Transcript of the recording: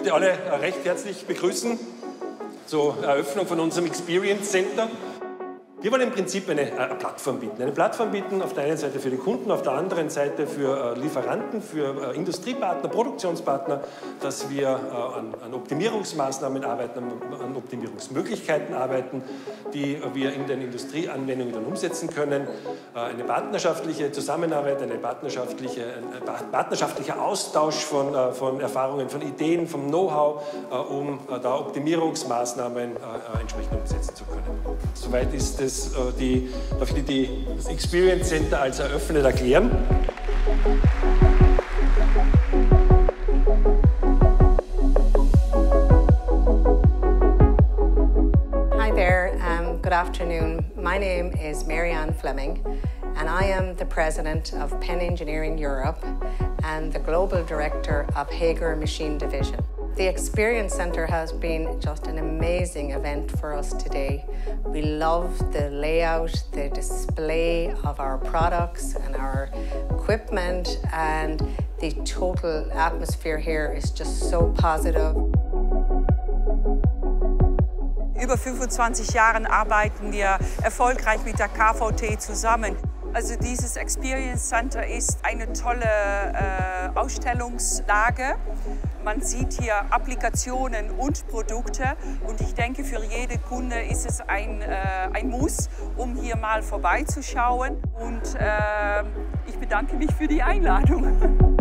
möchte alle recht herzlich begrüßen zur Eröffnung von unserem Experience Center. Wir wollen im Prinzip eine Plattform bieten. Eine Plattform bieten auf der einen Seite für die Kunden, auf der anderen Seite für Lieferanten, für Industriepartner, Produktionspartner, dass wir an Optimierungsmaßnahmen arbeiten, an Optimierungsmöglichkeiten arbeiten, die wir in den Industrieanwendungen dann umsetzen können. Eine partnerschaftliche Zusammenarbeit, ein partnerschaftlicher Austausch von Erfahrungen, von Ideen, vom Know-how, um da Optimierungsmaßnahmen entsprechend umsetzen zu können. Soweit ist es. Darf ich das Experience Center als eröffnet erklären? Hi there, good afternoon. My name is Marianne Fleming and I am the President of Penn Engineering Europe and the Global Director of Hager Machine Division. The Experience Center has been just an amazing event for us today. We love the layout, the display of our products and our equipment, and the total atmosphere here is just so positive. Über 25 Jahren arbeiten wir erfolgreich mit der KVT zusammen. Also dieses Experience Center ist eine tolle Ausstellungslage. Man sieht hier Applikationen und Produkte und ich denke, für jede Kunde ist es ein Muss, um hier mal vorbeizuschauen. Und ich bedanke mich für die Einladung.